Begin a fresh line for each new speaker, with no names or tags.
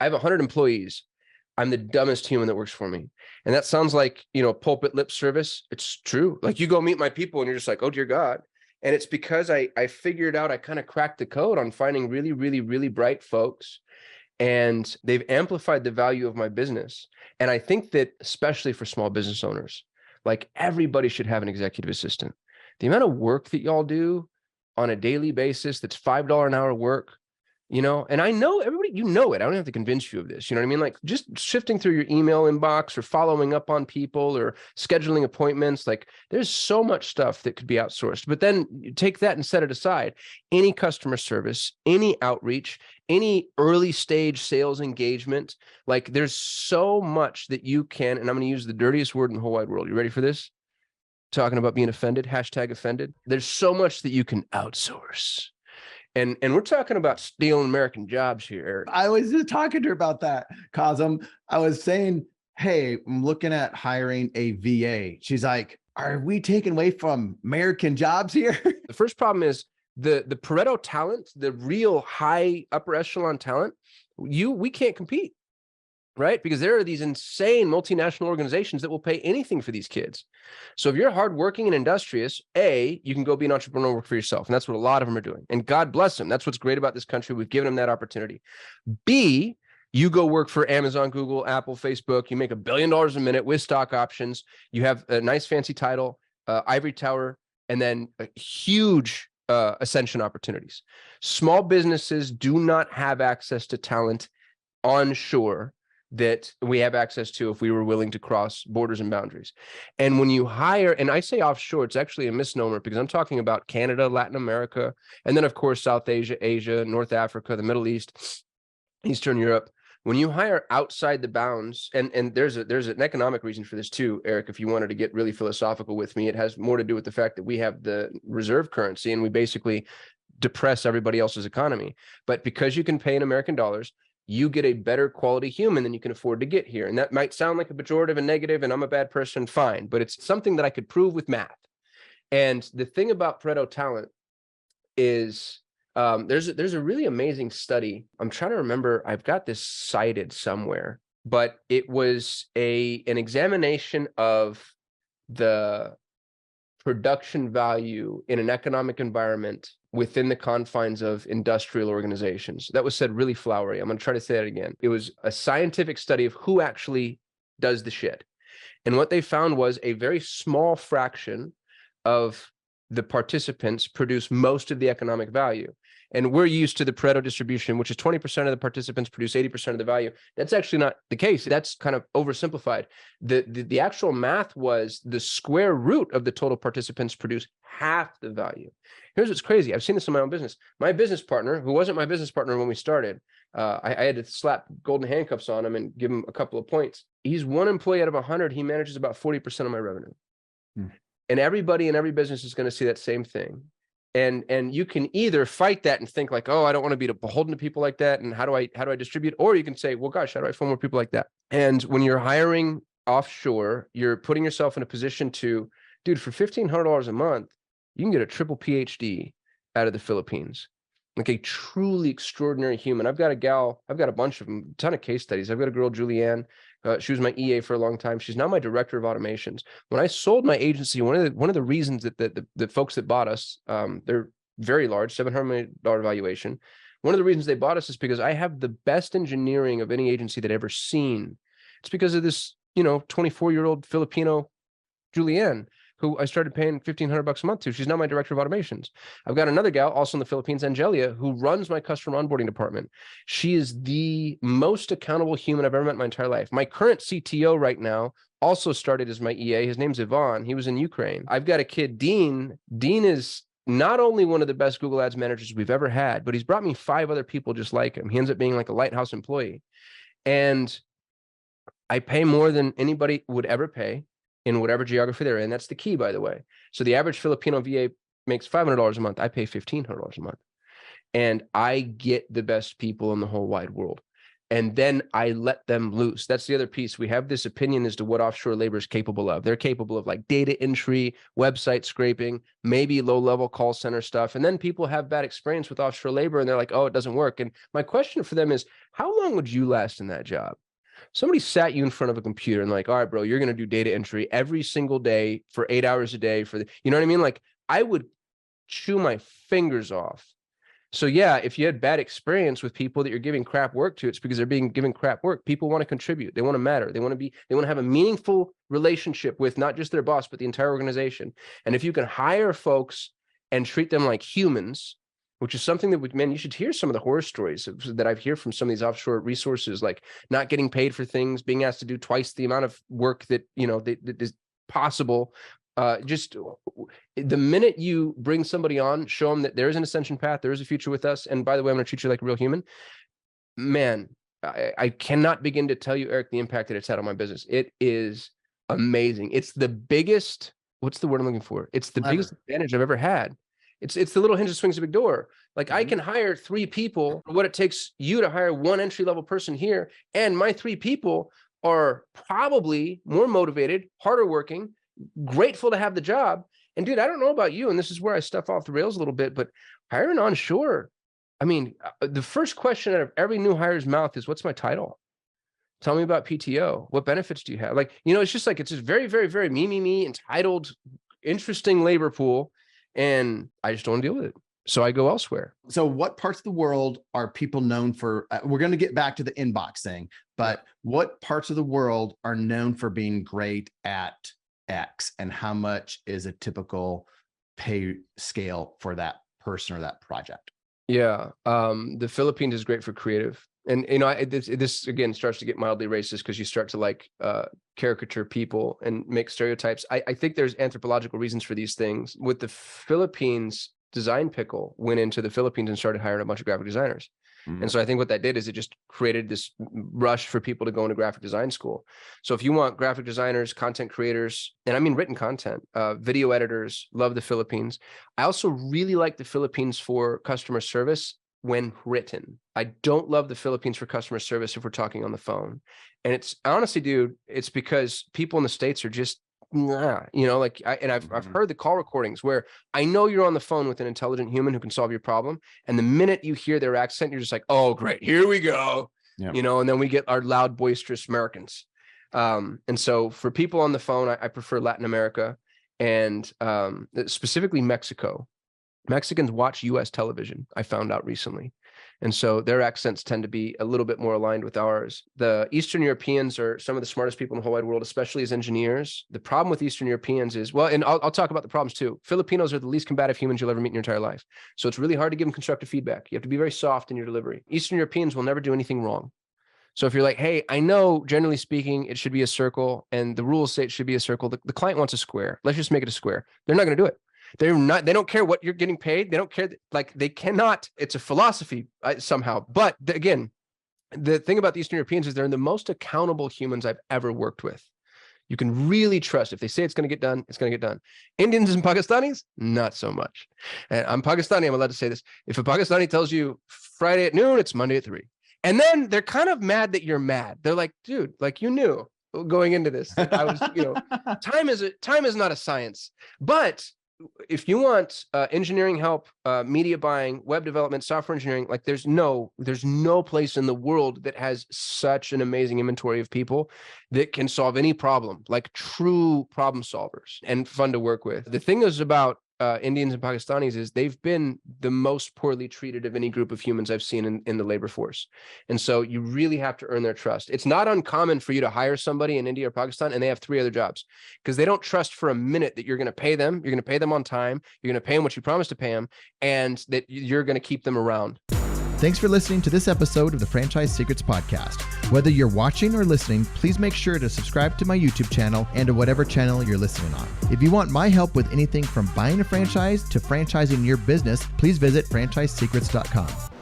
I have 100 employees. I'm the dumbest human that works for me. And that sounds like, pulpit lip service. It's true. Like you go meet my people and you're just like, oh, dear God. And it's because I figured out, I kind of cracked the code on finding really, really, really bright folks. And they've amplified the value of my business. And I think that especially for small business owners, like everybody should have an executive assistant. The amount of work that y'all do on a daily basis, that's $5 an hour work, and I know everybody, it. I don't have to convince you of this. You know what I mean? Like just shifting through your email inbox or following up on people or scheduling appointments. Like there's so much stuff that could be outsourced, but then you take that and set it aside. Any customer service, any outreach, any early stage sales engagement, like there's so much that you can, and I'm going to use the dirtiest word in the whole wide world. You ready for this? Talking about being offended, #offended. There's so much that you can outsource. And we're talking about stealing American jobs here, Eric.
I was just talking to her about that, Kasim. I was saying, hey, I'm looking at hiring a VA. She's like, are we taking away from American jobs here?
The first problem is the Pareto talent, the real high upper echelon talent, we can't compete, right? Because there are these insane multinational organizations that will pay anything for these kids. So if you're hardworking and industrious, A, you can go be an entrepreneur, work for yourself. And that's what a lot of them are doing. And God bless them. That's what's great about this country. We've given them that opportunity. B, you go work for Amazon, Google, Apple, Facebook. You make $1 billion a minute with stock options. You have a nice fancy title, ivory tower, and then a huge ascension opportunities. Small businesses do not have access to talent onshore that we have access to if we were willing to cross borders and boundaries. And when you hire, and I say offshore, it's actually a misnomer because I'm talking about Canada, Latin America, and then of course, South Asia, Asia, North Africa, the Middle East, Eastern Europe. When you hire outside the bounds, and there's an economic reason for this too, Eric, if you wanted to get really philosophical with me, it has more to do with the fact that we have the reserve currency and we basically depress everybody else's economy. But because you can pay in American dollars, you get a better quality human than you can afford to get here. And that might sound like a pejorative and negative, and I'm a bad person, fine, but it's something that I could prove with math. And the thing about Pareto talent is there's a really amazing study. I'm trying to remember, I've got this cited somewhere, but it was an examination of the production value in an economic environment within the confines of industrial organizations. That was said really flowery. I'm going to try to say that again. It was a scientific study of who actually does the shit. And what they found was a very small fraction of the participants produce most of the economic value. And we're used to the Pareto distribution, which is 20% of the participants produce 80% of the value. That's actually not the case. That's kind of oversimplified. The actual math was the square root of the total participants produce half the value. Here's what's crazy. I've seen this in my own business. My business partner, who wasn't my business partner when we started, I had to slap golden handcuffs on him and give him a couple of points. He's one employee out of 100. He manages about 40% of my revenue. And everybody in every business is going to see that same thing. And you can either fight that and think like, oh, I don't want to be beholden to people like that. And how do I distribute? Or you can say, well, gosh, how do I find more people like that? And when you're hiring offshore, you're putting yourself in a position to, dude, for $1,500 a month, you can get a triple PhD out of the Philippines. Like a truly extraordinary human. I've got a bunch of them, a ton of case studies. I've got a girl, Julianne. She was my EA for a long time. She's now my director of automations. When I sold my agency, one of the reasons that the folks that bought us, they're very large, $700 million valuation. One of the reasons they bought us is because I have the best engineering of any agency that I've ever seen. It's because of this, 24-year-old Filipino Julianne, who I started paying $1,500 a month to. She's now my director of automations. I've got another gal also in the Philippines, Angelia, who runs my customer onboarding department. She is the most accountable human I've ever met in my entire life. My current CTO right now also started as my EA. His name's Ivan. He was in Ukraine. I've got a kid, Dean. Dean is not only one of the best Google Ads managers we've ever had, but he's brought me 5 other people just like him. He ends up being like a lighthouse employee. And I pay more than anybody would ever pay in whatever geography they're in. That's the key, by the way. So the average Filipino VA makes $500 a month. I pay $1,500 a month. And I get the best people in the whole wide world. And then I let them loose. That's the other piece. We have this opinion as to what offshore labor is capable of. They're capable of like data entry, website scraping, maybe low-level call center stuff. And then people have bad experience with offshore labor and they're like, oh, it doesn't work. And my question for them is, how long would you last in that job? Somebody sat you in front of a computer and like, all right, bro, you're going to do data entry every single day for 8 hours a day for the, you know what I mean? Like I would chew my fingers off. So yeah, if you had bad experience with people that you're giving crap work to, it's because they're being given crap work. People want to contribute. They want to matter. They want to have a meaningful relationship with not just their boss, but the entire organization. And if you can hire folks and treat them like humans, which is something that man, you should hear some of the horror stories that I've heard from some of these offshore resources, like not getting paid for things, being asked to do twice the amount of work that, that is possible. Just the minute you bring somebody on, show them that there is an ascension path, there is a future with us. And by the way, I'm going to treat you like a real human. Man, I cannot begin to tell you, Eric, the impact that it's had on my business. It is amazing. It's the biggest, what's the word I'm looking for? It's the biggest advantage I've ever had. It's the little hinge that swings a big door. Like I can hire 3 people for what it takes you to hire one entry-level person here. And my 3 people are probably more motivated, harder working, grateful to have the job. And dude, I don't know about you, and this is where I stuff off the rails a little bit, but hiring onshore, I mean, the first question out of every new hire's mouth is, what's my title? Tell me about PTO. What benefits do you have? Like, it's just like, it's just very, very, very me, entitled, interesting labor pool. And I just don't want to deal with it. So I go elsewhere.
So what parts of the world are people known for? We're going to get back to the inbox thing, but what parts of the world are known for being great at X, and how much is a typical pay scale for that person or that project?
Yeah. The Philippines is great for creative. And, this again starts to get mildly racist because you start to like caricature people and make stereotypes. I think there's anthropological reasons for these things. With the Philippines, Design Pickle went into the Philippines and started hiring a bunch of graphic designers. And so I think what that did is it just created this rush for people to go into graphic design school. So if you want graphic designers, content creators, and I mean written content, video editors, love the Philippines. I also really like the Philippines for customer service when written. I don't love the Philippines for customer service if we're talking on the phone. And it's honestly, dude, it's because people in the States are just, I've heard the call recordings where I know you're on the phone with an intelligent human who can solve your problem. And the minute you hear their accent, you're just like, oh, great, here we go. Yep. And then we get our loud, boisterous Americans. And so for people on the phone, I prefer Latin America and specifically Mexico. Mexicans watch US television, I found out recently. And so their accents tend to be a little bit more aligned with ours. The Eastern Europeans are some of the smartest people in the whole wide world, especially as engineers. The problem with Eastern Europeans is, well, and I'll talk about the problems too. Filipinos are the least combative humans you'll ever meet in your entire life. So it's really hard to give them constructive feedback. You have to be very soft in your delivery. Eastern Europeans will never do anything wrong. So if you're like, hey, I know generally speaking, it should be a circle and the rules say it should be a circle. The client wants a square. Let's just make it a square. They're not going to do it. They don't care what you're getting paid. They don't care. They cannot, it's a philosophy somehow. But again, the thing about the Eastern Europeans is they're the most accountable humans I've ever worked with. You can really trust if they say it's going to get done, it's going to get done. Indians and Pakistanis, not so much. And I'm Pakistani, I'm allowed to say this. If a Pakistani tells you Friday at noon, it's Monday at 3. And then they're kind of mad that you're mad. They're like, dude, like you knew going into this. I was, time is not a science. But if you want engineering help, media buying, web development, software engineering, like there's no place in the world that has such an amazing inventory of people that can solve any problem, like true problem solvers and fun to work with. The thing is about Indians and Pakistanis is they've been the most poorly treated of any group of humans I've seen in the labor force. And so you really have to earn their trust. It's not uncommon for you to hire somebody in India or Pakistan and they have 3 other jobs because they don't trust for a minute that you're going to pay them. You're going to pay them on time. You're going to pay them what you promised to pay them and that you're going to keep them around.
Thanks for listening to this episode of the Franchise Secrets Podcast. Whether you're watching or listening, please make sure to subscribe to my YouTube channel and to whatever channel you're listening on. If you want my help with anything from buying a franchise to franchising your business, please visit franchisesecrets.com.